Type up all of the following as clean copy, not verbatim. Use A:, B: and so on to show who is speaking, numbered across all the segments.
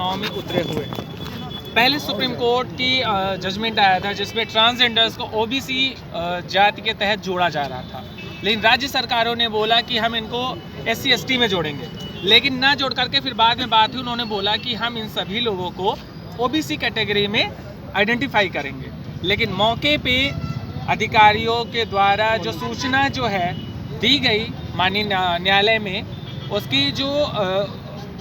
A: 2009 में उतरे हुए हैं। पहले सुप्रीम कोर्ट की जजमेंट आया था जिसमें ट्रांसजेंडर्स को ओबीसी जाति के तहत जोड़ा जा रहा था, लेकिन राज्य सरकारों ने बोला कि हम इनको SC ST में जोड़ेंगे, लेकिन ना जोड़ करके फिर बाद में बात हुई, उन्होंने बोला कि हम इन सभी लोगों को ओबीसी कैटेगरी में आइडेंटिफाई करेंगे। लेकिन मौके पे अधिकारियों के द्वारा जो सूचना जो है दी गई माननीय न्यायालय में, उसकी जो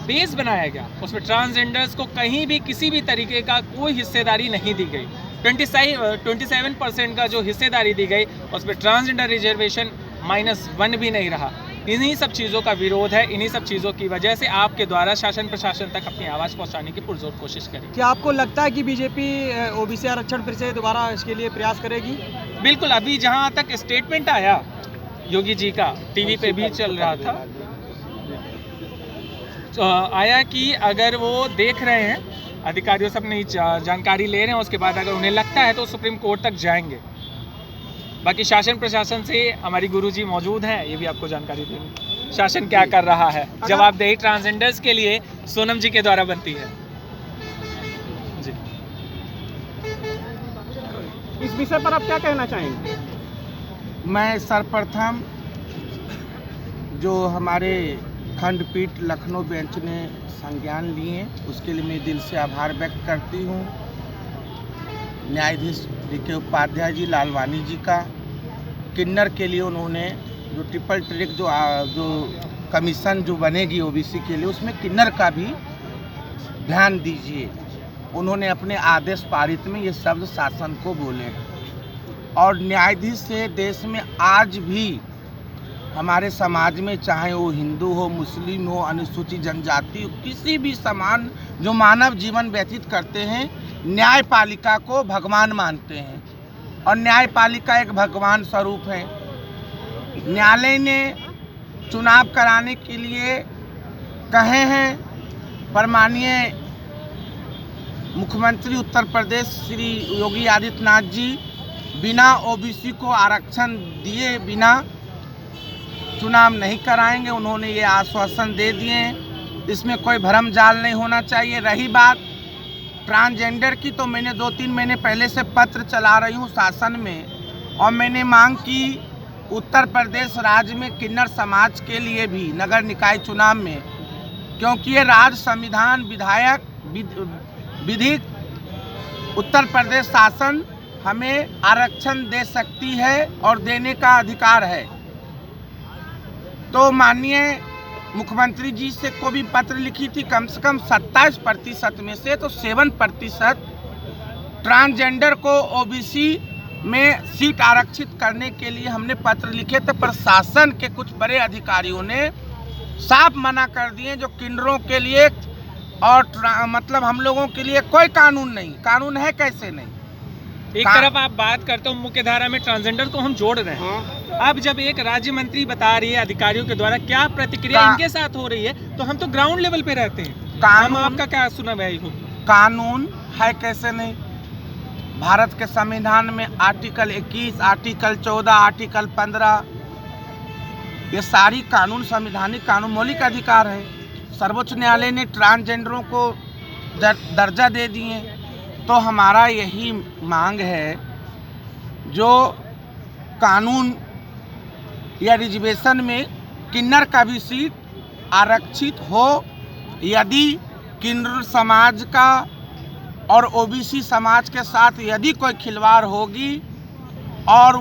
A: बेस बनाया गया उसमें ट्रांसजेंडर्स को कहीं भी किसी भी तरीके का कोई हिस्सेदारी नहीं दी गई। 27% का जो हिस्सेदारी दी गई उसमें ट्रांसजेंडर रिजर्वेशन -1 भी नहीं रहा। इन्हीं सब चीज़ों का विरोध है, इन्हीं सब चीज़ों की वजह से आपके द्वारा शासन प्रशासन तक अपनी आवाज़ पहुंचाने की पुरजोर कोशिश करेगी।
B: क्या आपको लगता है कि बीजेपी ओबीसी आरक्षण फिर से दोबारा इसके लिए प्रयास करेगी?
A: बिल्कुल, अभी जहां तक स्टेटमेंट आया योगी जी का, टीवी पे भी चल रहा था, आया कि अगर वो देख रहे हैं, अधिकारियों सब नई जानकारी ले रहे हैं, उसके बाद अगर उन्हें लगता है तो सुप्रीम कोर्ट तक जाएंगे। बाकी शासन प्रशासन से हमारी गुरुजी मौजूद हैं, ये भी आपको जानकारी देंगे शासन क्या कर रहा है। जवाबदेही ट्रांसजेंडर्स के लिए सोनम जी के द्वारा बनती है जी।
B: इस विषय पर आप क्या कहना चाहेंगे?
C: मैं सर्वप्रथम जो हमारे खंडपीठ लखनऊ बेंच ने संज्ञान लिए उसके लिए मैं दिल से आभार व्यक्त करती हूँ। न्यायाधीश DK उपाध्याय जी, लालवानी जी का, किन्नर के लिए उन्होंने जो ट्रिपल ट्रैक जो कमीशन जो बनेगी ओबीसी के लिए, उसमें किन्नर का भी ध्यान दीजिए। उन्होंने अपने आदेश पारित में ये शब्द शासन को बोले और न्यायाधीश से देश में आज भी हमारे समाज में, चाहे वो हिंदू हो, मुस्लिम हो, अनुसूचित जनजाति हो, किसी भी समान जो मानव जीवन व्यतीत करते हैं, न्यायपालिका को भगवान मानते हैं और न्यायपालिका एक भगवान स्वरूप है। न्यायालय ने चुनाव कराने के लिए कहे हैं, पर माननीय मुख्यमंत्री उत्तर प्रदेश श्री योगी आदित्यनाथ जी बिना ओबीसी को आरक्षण दिए बिना चुनाव नहीं कराएंगे। उन्होंने ये आश्वासन दे दिए हैं, इसमें कोई भ्रम जाल नहीं होना चाहिए। रही बात ट्रांसजेंडर की, तो मैंने 2-3 महीने पहले से पत्र चला रही हूँ शासन में और मैंने मांग की उत्तर प्रदेश राज्य में किन्नर समाज के लिए भी नगर निकाय चुनाव में, क्योंकि ये राज्य संविधान विधायक विधिक उत्तर प्रदेश शासन हमें आरक्षण दे सकती है और देने का अधिकार है। तो माननीय मुख्यमंत्री जी से को भी पत्र लिखी थी, कम से कम 27% में से तो 7% ट्रांसजेंडर को ओबीसी में सीट आरक्षित करने के लिए हमने पत्र लिखे थे। प्रशासन के कुछ बड़े अधिकारियों ने साफ मना कर दिए जो किन्नरों के लिए और मतलब हम लोगों के लिए कोई कानून नहीं। कानून है कैसे नहीं?
A: एक तरफ आप बात करते हो मुख्य धारा में ट्रांसजेंडर को हम जोड़ रहे हैं, अब जब एक राज्य मंत्री बता रही है अधिकारियों के द्वारा क्या प्रतिक्रिया इनके साथ हो रही है, तो हम तो ग्राउंड लेवल पे रहते हैं। हम आपका क्या सुना भाई हो?
C: कानून है कैसे नहीं? भारत के संविधान में आर्टिकल 21, आर्टिकल 14, आर्टिकल 15, ये सारी कानून संवैधानिक कानून मौलिक अधिकार है। सर्वोच्च न्यायालय ने ट्रांसजेंडरों को दर्जा दे दिए। तो हमारा यही मांग है, जो कानून या रिजर्वेशन में किन्नर का भी सीट आरक्षित हो। यदि किन्नर समाज का और ओबीसी समाज के साथ यदि कोई खिलवाड़ होगी और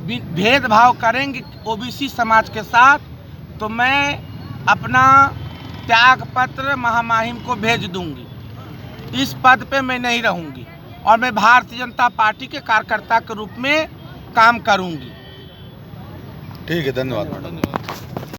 C: भेदभाव करेंगे ओबीसी समाज के साथ, तो मैं अपना त्याग पत्र महामहिम को भेज दूंगी। इस पद पे मैं नहीं रहूंगी और मैं भारतीय जनता पार्टी के कार्यकर्ता के रूप में काम करूंगी।
D: ठीक है, धन्यवाद मैडम।